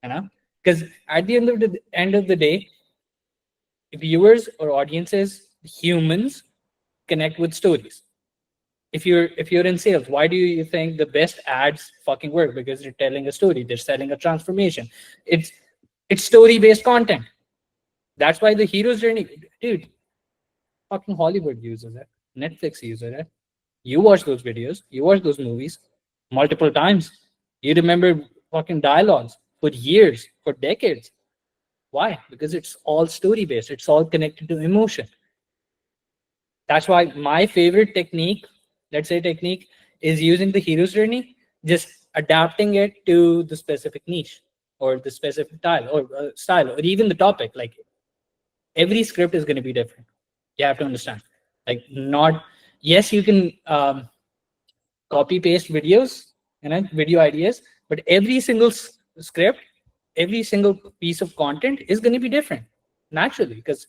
you know, because at the end of the day, viewers or audiences, humans, connect with stories. If you're in sales, why do you think the best ads fucking work? Because they're telling a story, they're selling a transformation. It's story based content. That's why the hero's journey, dude, fucking Hollywood uses it, Netflix uses it. You watch those videos, you watch those movies, multiple times. You remember fucking dialogues for years, for decades. Why? Because it's all story based. It's all connected to emotion. That's why my favorite technique, let's say technique, is using the hero's journey, just adapting it to the specific niche or the specific style or even the topic. Like every script is going to be different. You have to understand. Like not, yes, you can copy paste videos, video ideas, but every single script, every single piece of content is going to be different naturally because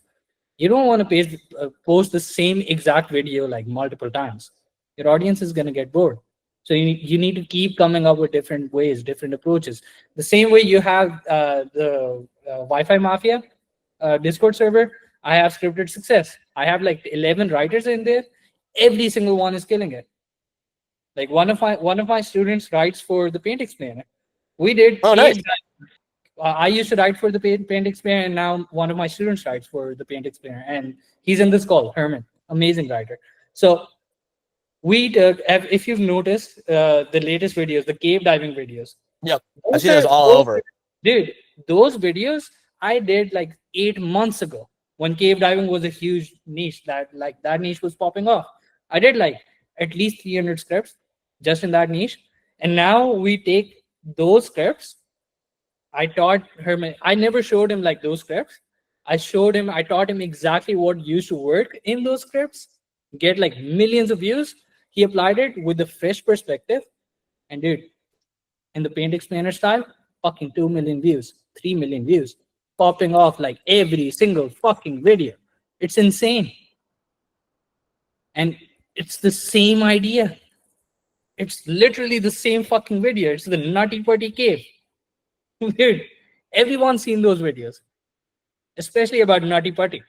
you don't want to post the same exact video like multiple times. Your audience is going to get bored. So you need to keep coming up with different ways, different approaches. The same way you have the Wi-Fi Mafia Discord server, I have Scripted Success. I have like 11 writers in there. Every single one is killing it. Like one of my students writes for the Paint Explainer. We did Oh, nice. I used to write for the Paint Explainer, and now one of my students writes for the Paint Explainer, and he's in this call, Herman, amazing writer. So we took, if you've noticed the latest videos, the cave diving videos. Yep, I see those all over. Dude, those videos I did like 8 months ago when cave diving was a huge niche that niche was popping off. I did like at least 300 scripts just in that niche, and now we take those scripts. I taught him. I never showed him like those scripts. I taught him exactly what used to work in those scripts, get like millions of views. He applied it with a fresh perspective. And dude, in the Paint Explainer style, fucking 2 million views, 3 million views, popping off like every single fucking video. It's insane. And it's the same idea. It's literally the same fucking video. It's the Nutty Putty Cave. Dude, everyone's seen those videos, especially about Nutty Putty.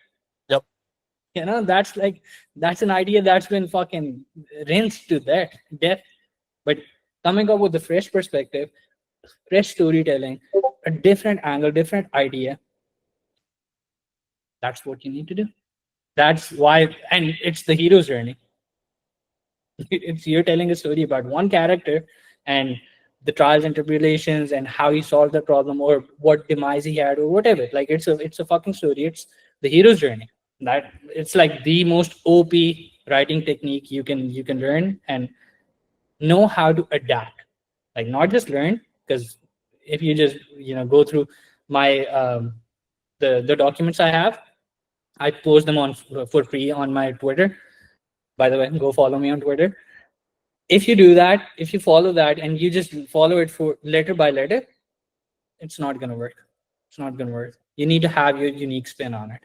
Yep. That's an idea that's been fucking rinsed to death. But coming up with a fresh perspective, fresh storytelling, a different angle, different idea, that's what you need to do. That's why, and it's the hero's journey. It's you're telling a story about one character and the trials and tribulations and how he solved the problem or what demise he had or whatever. Like it's a fucking story. It's the hero's journey. That it's like the most OP writing technique you can learn and know how to adapt. Like not just learn, because if you just go through my the documents I have, I post them on for free on my Twitter. By the way, go follow me on Twitter. If you do that, if you follow that and you just follow it for letter by letter, it's not going to work. It's not going to work. You need to have your unique spin on it.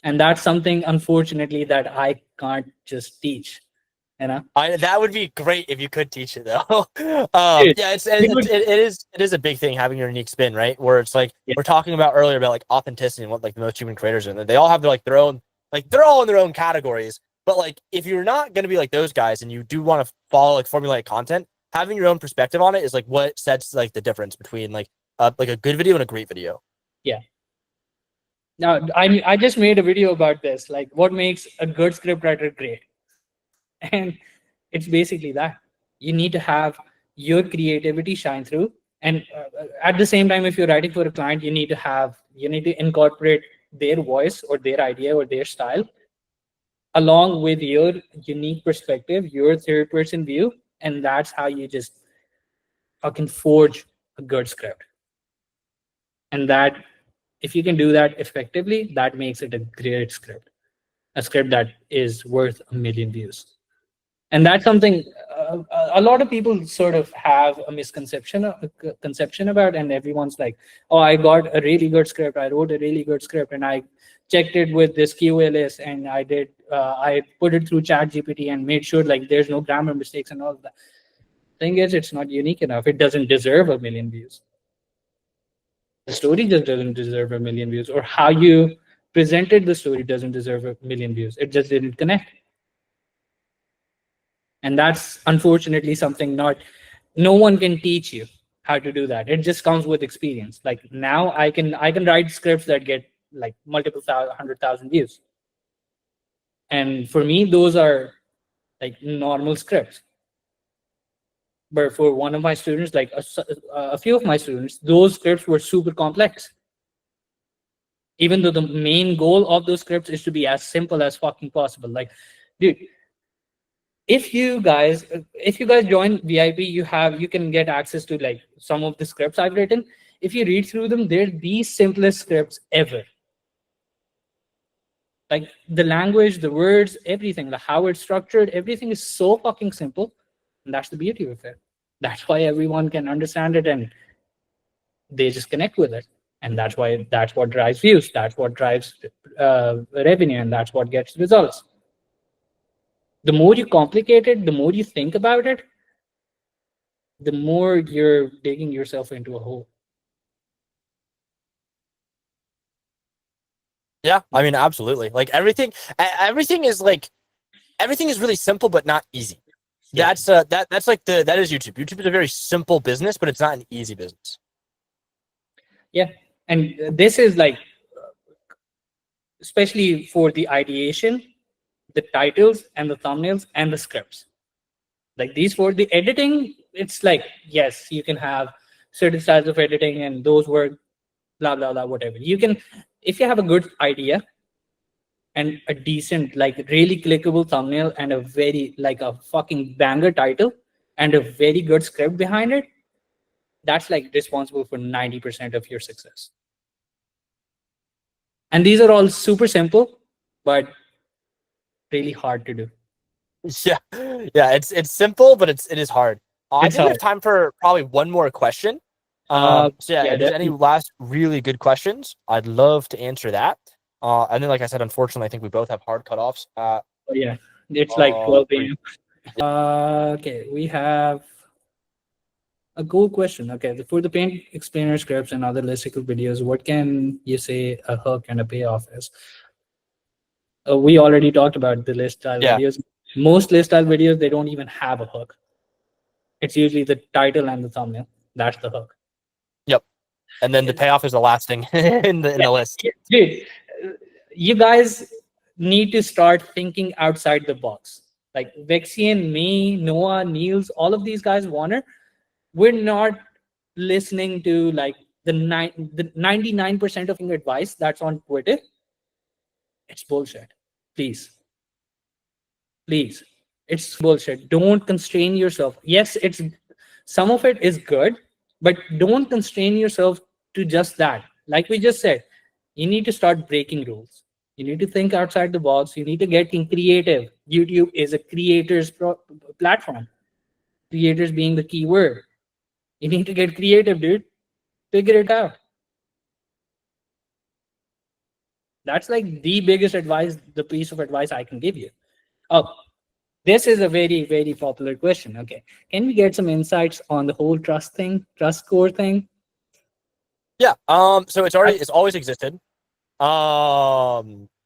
And that's something, unfortunately, that I can't just teach. That would be great if you could teach it though. Yeah, it is a big thing having your unique spin, right? Where it's like we're talking about earlier about like authenticity and what like the most human creators are. They all have their own, like they're all in their own categories. But like if you're not going to be like those guys and you do want to follow like formulaic content, having your own perspective on it is like what sets like the difference between like a good video and a great video. Yeah. Now I just made a video about this, like what makes a good scriptwriter great. And it's basically that you need to have your creativity shine through. And at the same time, if you're writing for a client, you need to incorporate their voice or their idea or their style along with your unique perspective, your third person view. And that's how you just fucking forge a good script. And that, if you can do that effectively, that makes it a great script, a script that is worth 1 million views. And that's something a lot of people sort of have a misconception conception about, and everyone's like, oh, I got a really good script, I wrote a really good script, and I checked it with this QLS, and I put it through Chat GPT and made sure like there's no grammar mistakes and all of that. Thing is, it's not unique enough. It doesn't deserve 1 million views. The story just doesn't deserve 1 million views, or how you presented the story doesn't deserve 1 million views. It just didn't connect. And that's unfortunately something no one can teach you how to do that. It just comes with experience. Like now I can write scripts that get like multiple 100,000 views. And for me, those are like normal scripts. But for one of my students, like a few of my students, those scripts were super complex. Even though the main goal of those scripts is to be as simple as fucking possible. Like, dude, if you guys join VIP, you can get access to like some of the scripts I've written. If you read through them, they're the simplest scripts ever. Like the language, the words, everything, like how it's structured, everything is so fucking simple. And that's the beauty of it. That's why everyone can understand it and they just connect with it. And that's what drives views, that's what drives revenue, and that's what gets results. The more you complicate it, the more you think about it, the more you're digging yourself into a hole. Yeah, I mean, absolutely. Like everything is really simple, but not easy. Yeah. That's like that is YouTube. YouTube is a very simple business, but it's not an easy business. Yeah. And this is like, especially for the ideation, the titles and the thumbnails and the scripts. Like these for the editing, it's like, yes, you can have certain styles of editing and those work, blah, blah, blah, whatever. You can, if you have a good idea and a decent, like really clickable thumbnail and a very, like a fucking banger title and a very good script behind it, that's like responsible for 90% of your success. And these are all super simple, but really hard to do. Yeah, yeah, it's simple, but it is hard. I It's think we have hard. time for probably one more question. So yeah, Yeah, if there's any definitely. last really good questions, I'd love to answer that. And then, like I said, unfortunately, I think we both have hard cutoffs. Yeah, it's like 12 Three. a.m. Okay, we have a cool question. Okay, for the paint explainer scripts and other listicle videos, what can you say a hook and a payoff is? We already talked about the list style Yeah. videos. Most list style videos, they don't even have a hook. It's usually the title and the thumbnail. That's the hook. Yep. And then the payoff is the last thing in the list. Dude, you guys need to start thinking outside the box. Like Vexian, me, Noah, Niels, all of these guys, Warner, we're not listening to like the 99% of advice that's on Twitter. It's bullshit. Please, it's bullshit. Don't constrain yourself. Yes, it's some of it is good, but don't constrain yourself to just that. Like we just said, you need to start breaking rules. You need to think outside the box. You need to get creative. YouTube is a platform. Creators being the key word. You need to get creative, dude. Figure it out. That's like the biggest advice, the piece of advice I can give you. Oh, this is a very, very popular question. Okay. Can we get some insights on the whole trust score thing? Yeah. So it's always existed. Yeah,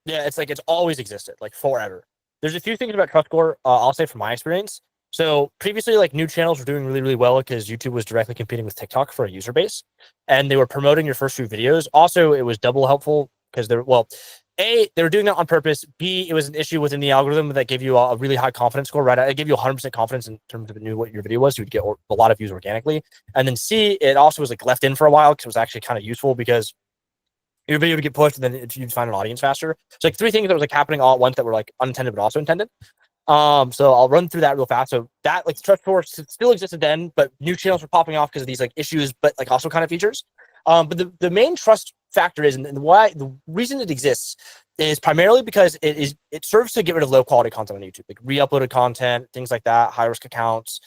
it's always existed, like forever. There's a few things about trust score. I'll say from my experience. So previously, like new channels were doing really, really well because YouTube was directly competing with TikTok for a user base, and they were promoting your first few videos. Also, it was double helpful because they were doing that on purpose. B, it was an issue within the algorithm that gave you a really high confidence score. Right, it gave you 100% confidence in terms of it knew what your video was. So you'd get a lot of views organically. And then C, it also was like left in for a while because it was actually kind of useful because your video would get pushed and then you'd find an audience faster. So like three things that was like happening all at once that were like unintended but also intended. So I'll run through that real fast. So that like trust score still existed then, but new channels were popping off because of these like issues, but like also kind of features. But the main trust factor is, and the reason it exists is primarily because it serves to get rid of low quality content on YouTube, like re-uploaded content, things like that, high risk accounts,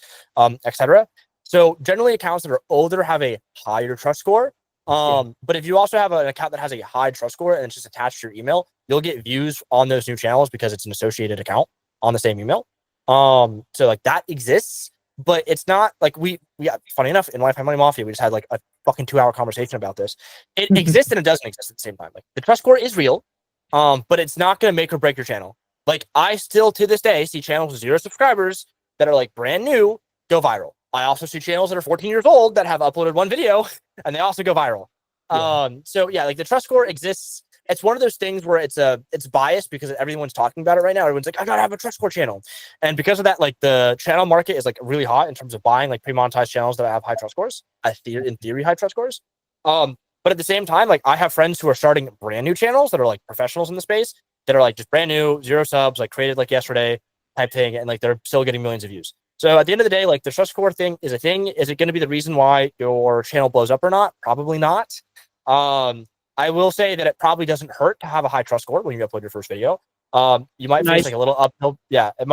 etc. So generally accounts that are older have a higher trust score. But if you also have an account that has a high trust score and it's just attached to your email, you'll get views on those new channels because it's an associated account on the same email. So like that exists, but it's not like we got, funny enough, in Lifetime Money Mafia, we just had like a fucking 2-hour conversation about this. It exists and it doesn't exist at the same time. Like the trust score is real, but it's not going to make or break your channel. Like I still to this day see channels with 0 subscribers that are like brand new go viral. I also see channels that are 14 years old that have uploaded one video and they also go viral. Yeah. So yeah, like the trust score exists it's one of those things where it's biased because everyone's talking about it right now. Everyone's like, I gotta have a trust score channel, and because of that, like the channel market is like really hot in terms of buying like pre-monetized channels that have high trust scores. In theory, high trust scores. But at the same time, like I have friends who are starting brand new channels that are like professionals in the space that are like just brand new, 0 subs, like created like yesterday type thing, and like they're still getting millions of views. So at the end of the day, like the trust score thing is a thing. Is it going to be the reason why your channel blows up or not? Probably not. I will say that it probably doesn't hurt to have a high trust score when you upload your first video. You might face like a little uphill. Yeah, you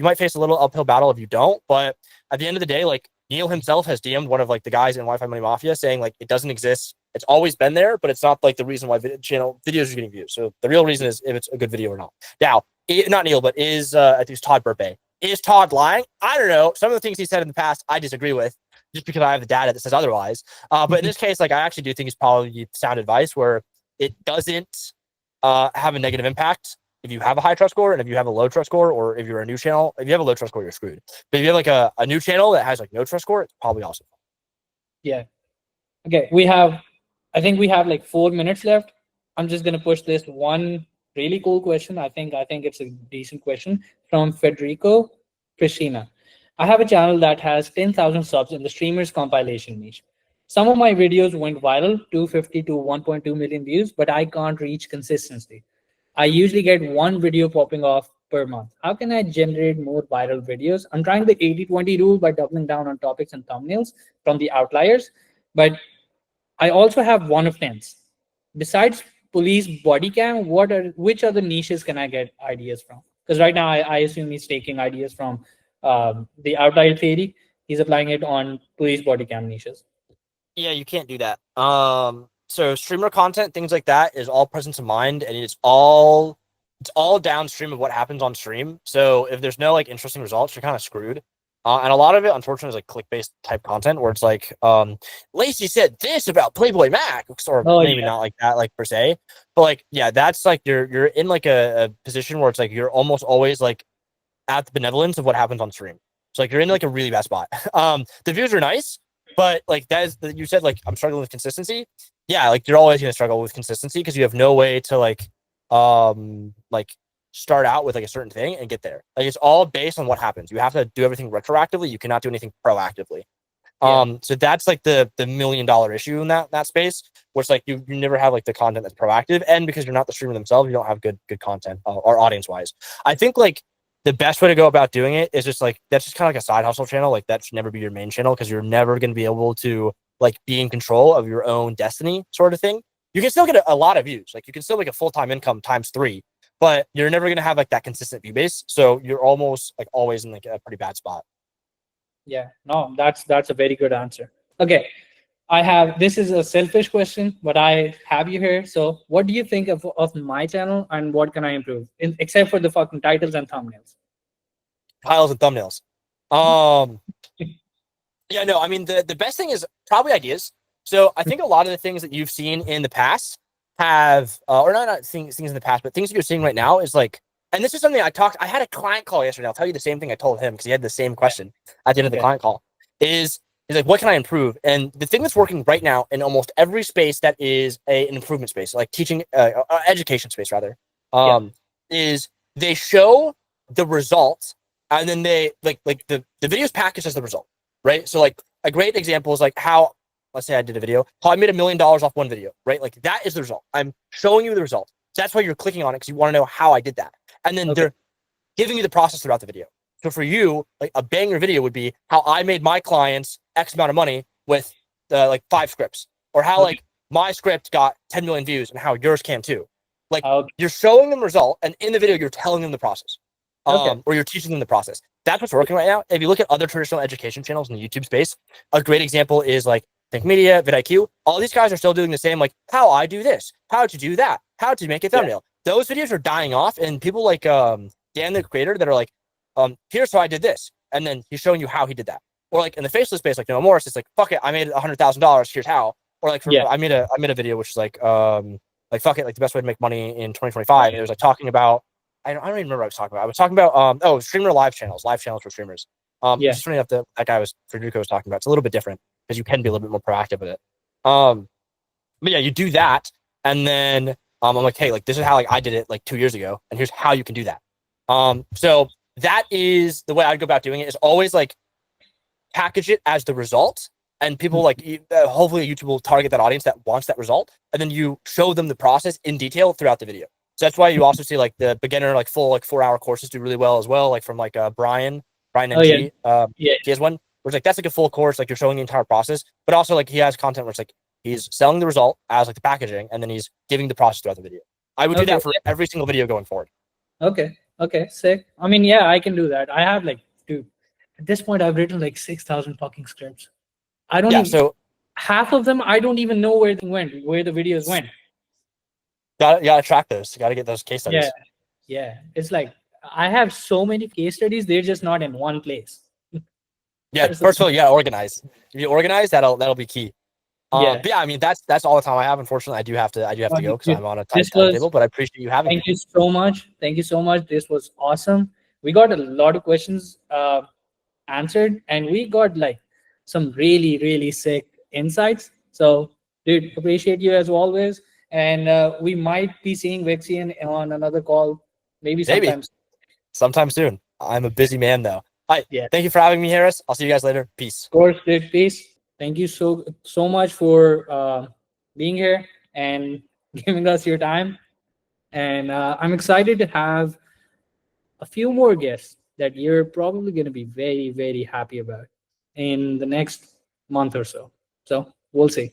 might face a little uphill battle if you don't. But at the end of the day, like Neil himself has DM'd one of like the guys in Wi-Fi Money Mafia saying like it doesn't exist. It's always been there, but it's not like the reason why videos are getting views. So the real reason is if it's a good video or not. Now, not Neil, but I think it's Todd Burpay. Is Todd lying? I don't know. Some of the things he said in the past, I disagree with, just because I have the data that says otherwise. But in this case, like I actually do think it's probably sound advice where it doesn't have a negative impact if you have a high trust score and if you have a low trust score, or if you're a new channel. If you have a low trust score, you're screwed. But if you have like a new channel that has like no trust score, it's probably awesome. Yeah. Okay. I think we have like 4 minutes left. I'm just gonna push this one really cool question. I think it's a decent question from Federico Priscina. I have a channel that has 10,000 subs in the streamers compilation niche. Some of my videos went viral, 250 to 1.2 million views, but I can't reach consistency. I usually get one video popping off per month. How can I generate more viral videos? I'm trying the 80-20 rule by doubling down on topics and thumbnails from the outliers, but I also have one of tens. Besides police body cam, which other niches can I get ideas from? Because right now I assume he's taking ideas from the outlier theory. He's applying it on police body cam niches. Yeah, you can't do that. So streamer content, things like that, is all presence of mind, and it's all downstream of what happens on stream. So if there's no like interesting results, you're kind of screwed. And a lot of it, unfortunately, is like click-based type content where it's like, Lacey said this about Playboy Mac, or maybe not like that, like per se, but like, yeah, that's like you're in like a position where it's like you're almost always like at the benevolence of what happens on stream. So like you're in like a really bad spot. The views are nice, but like you said, like I'm struggling with consistency. Yeah, like you're always gonna struggle with consistency because you have no way to like start out with like a certain thing and get there. Like it's all based on what happens. You have to do everything retroactively. You cannot do anything proactively. So that's like the $1 million issue in that space, where it's like you never have like the content that's proactive, and because you're not the streamer themselves, you don't have good content or audience wise. I think like the best way to go about doing it is just like that's just kind of like a side hustle channel. Like that should never be your main channel because you're never going to be able to like be in control of your own destiny, sort of thing. You can still get a lot of views. Like you can still make a full-time income times 3, but you're never going to have like that consistent view base. So you're almost like always in like a pretty bad spot. Yeah, no, that's a very good answer. Okay, this is a selfish question, but I have you here. So what do you think of my channel, and what can I improve, except for the fucking titles and thumbnails? Titles and thumbnails. Yeah, no, I mean, the best thing is probably ideas. So I think a lot of the things that you've seen in the past have, or not things in the past, but things that you're seeing right now is like, and this is something I had a client call yesterday. I'll tell you the same thing I told him because he had the same question at the end of the client call is like, what can I improve? And the thing that's working right now in almost every space that is an improvement space, like teaching, education space rather, is they show the result and then they like the videos packaged as the result, right? So like a great example is like how, let's say I did a video, how I made $1 million off one video, right? Like that is the result. I'm showing you the result. That's why you're clicking on it because you want to know how I did that. And then they're giving you the process throughout the video. So for you, like a banger video would be how I made my clients X amount of money with like 5 scripts, or how like my script got 10 million views and how yours can too. Like you're showing them the result, and in the video you're telling them the process, or you're teaching them the process. That's what's working right now. If you look at other traditional education channels in the YouTube space, a great example is like Think Media, vidIQ. All these guys are still doing the same, like how I do this, how to do that, how to make a thumbnail. Those videos are dying off, and people like Dan the creator that are like, here's how I did this, and then he's showing you how he did that. Or like in the faceless space, like Noah Morris, it's like, fuck it, I made $100,000. Here's how. Or like I made a video which is like fuck it, like the best way to make money in 2025. It was like talking about I don't even remember what I was talking about. I was talking about streamer live channels for streamers. Just funny enough that guy Federico was talking about. It's a little bit different because you can be a little bit more proactive with it. But yeah, you do that, and then I'm like, hey, like this is how like I did it like 2 years ago, and here's how you can do that. So that is the way I'd go about doing it. Is always like package it as the result, and people like hopefully YouTube will target that audience that wants that result, and then you show them the process in detail throughout the video. So that's why you also see like the beginner like full like 4-hour courses do really well as well, like from like Brian Oh yeah, NG. yeah. He has one where it's like that's like a full course, like you're showing the entire process, but also like he has content where it's like he's selling the result as like the packaging, and then he's giving the process throughout the video. I would do Okay. that for every single video going forward. Okay. Okay. Sick. I mean, yeah, I can do that. I have like, dude, at this point, I've written like 6,000 fucking scripts. I don't Yeah, even, so half of them, I don't even know where they went, where the videos went. gotta track those. Gotta get those case studies. Yeah. Yeah. It's like, I have so many case studies, they're just not in one place. Yeah, first of all, you gotta organize. If you organize, that'll be key. Yeah. But yeah, I mean that's all the time I have. Unfortunately, I do have to go because I'm on a tight This was, timetable. But I appreciate you having me. thank you so much. Thank you so much. This was awesome. We got a lot of questions answered, and we got like some really, really sick insights. So, dude, appreciate you as always. And we might be seeing Vexian on another call, maybe Maybe sometimes. sometime soon. I'm a busy man though. All right. Yeah. Thank you for having me, Harris. I'll see you guys later. Peace. Of course, dude. Peace. Thank you so much for being here and giving us your time. And I'm excited to have a few more guests that you're probably going to be very, very happy about in the next month or so. So we'll see.